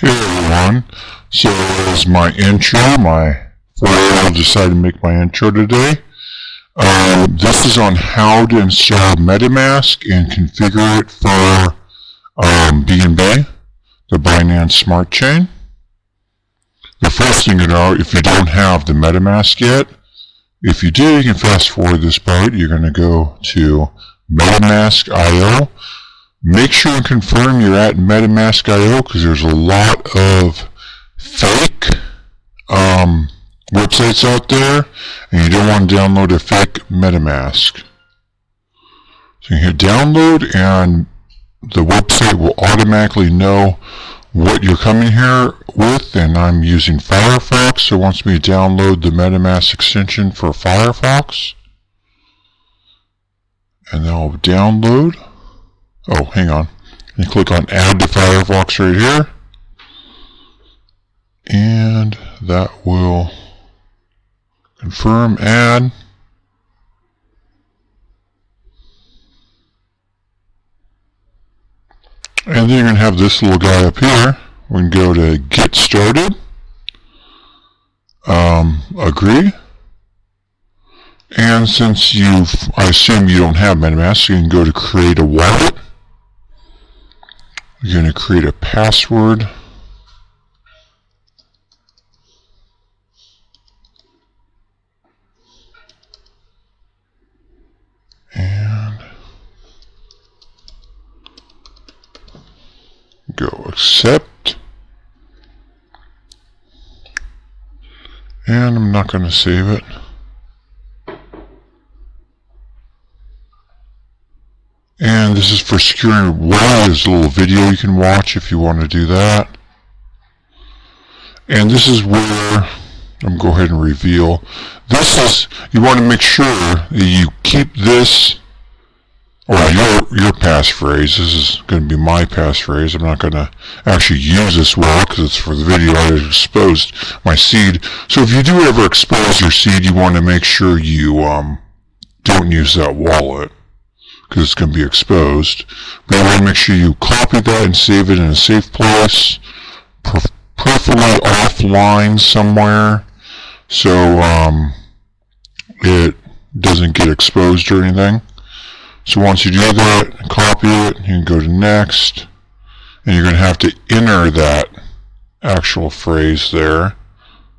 Hey everyone, so as my intro, I decided to make my intro today. This is on how to install metamask and configure it for BNB, the Binance Smart Chain. The first thing to know, if you don't have the metamask yet, if you do, you can fast forward this part. You're going to go to metamask.io. Make sure and confirm you're at metamask.io because there's a lot of fake websites out there, and you don't want to download a fake metamask. So you hit download, and the website will automatically know what you're coming here with, and I'm using Firefox, so it wants me to download the metamask extension for Firefox. And then I'll download. Oh, hang on. You click on Add to Firefox right here. And that will confirm add. And then you're going to have this little guy up here. We can go to Get Started. Agree. And since I assume you don't have MetaMask, you can go to Create a Wallet. You're going to create a password. And go accept. And I'm not going to save it. And this is for securing wallet. There's a little video you can watch if you want to do that. And this is where I'm going to go ahead and reveal. This is, you want to make sure that you keep this, or your passphrase. This is going to be my passphrase. I'm not going to actually use this wallet because it's for the video. I exposed my seed. So if you do ever expose your seed, you want to make sure you don't use that wallet, because it's going to be exposed. But you want to make sure you copy that and save it in a safe place, preferably offline somewhere, so it doesn't get exposed or anything. So once you do that, copy it, you can go to next, and you're going to have to enter that actual phrase there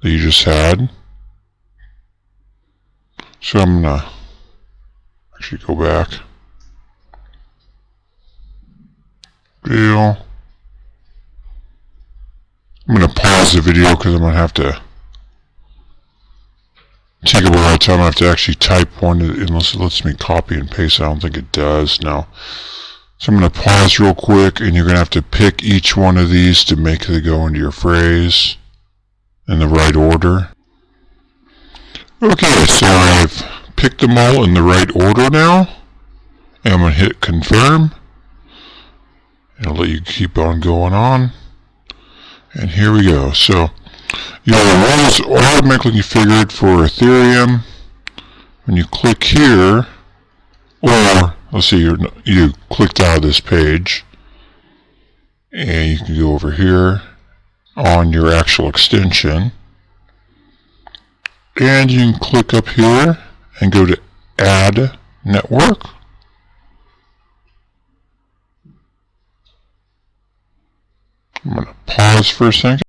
that you just had. So I'm going to actually go back. I'm going to pause the video because I'm going to have to take a lot of time. I have to actually type one unless it lets me copy and paste. I don't think it does now. So I'm going to pause real quick, and you're going to have to pick each one of these to make it go into your phrase in the right order. Okay, so I've picked them all in the right order now. And I'm going to hit confirm. I'll let you keep on going on. And here we go. So, you have the rules automatically configured for Ethereum. When you click here, or let's see, you clicked out of this page, and you can go over here on your actual extension, and you can click up here and go to Add Network. I'm going to pause for a second.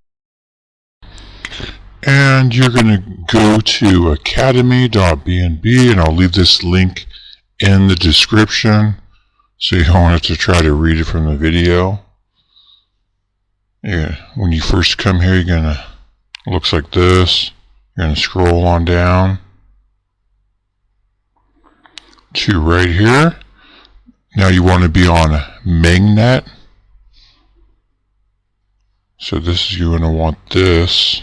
And you're going to go to academy.bnb, and I'll leave this link in the description so you don't have to try to read it from the video. Yeah, when you first come here, you're going to, it looks like this. You're going to scroll on down to right here. Now you want to be on Mainnet. So this is, you're going to want this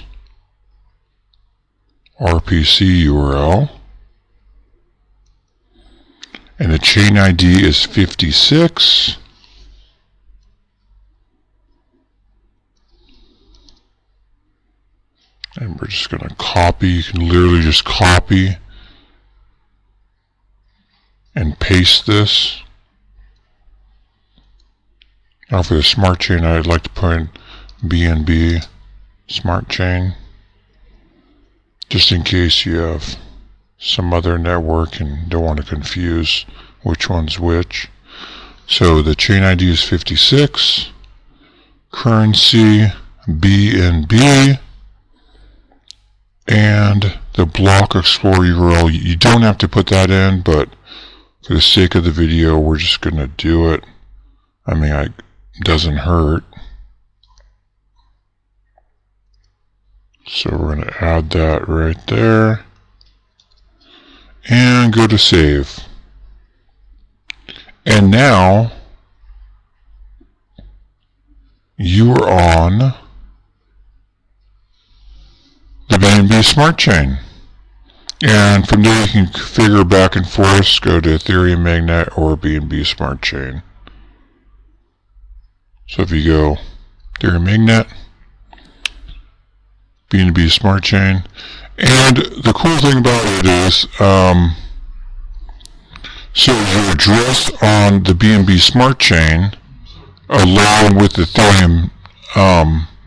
RPC URL. And the chain ID is 56. And we're just going to copy. You can literally just copy and paste this. Now for the smart chain, I'd like to put in BNB smart chain, just in case you have some other network and don't want to confuse which one's which. So the chain ID is 56, currency BNB, and the block explorer URL, you don't have to put that in, but for the sake of the video, we're just going to do it. I mean, it doesn't hurt. So we're going to add that right there. And go to save. And now, you are on the BNB Smart Chain. And from there you can configure back and forth, go to Ethereum Mainnet or BNB Smart Chain. So if you go Ethereum Mainnet, BNB Smart Chain, and the cool thing about it is, so your address on the BNB Smart Chain, along with Ethereum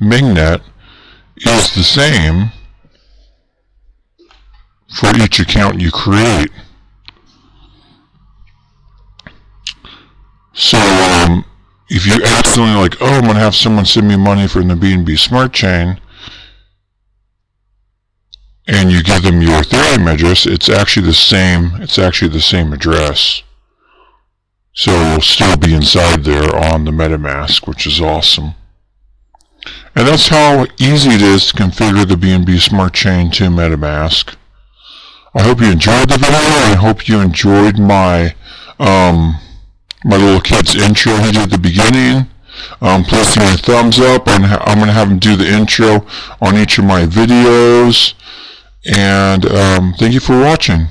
Mainnet, is the same for each account you create. So if you accidentally like, oh, I'm going to have someone send me money from the BNB Smart Chain, and you give them your Ethereum address, it's actually the same address. So it will still be inside there on the MetaMask, which is awesome. And that's how easy it is to configure the BNB Smart Chain to MetaMask. I hope you enjoyed the video, and I hope you enjoyed my my little kid's intro he did at the beginning. Please give me a thumbs up, and I'm going to have him do the intro on each of my videos. And thank you for watching.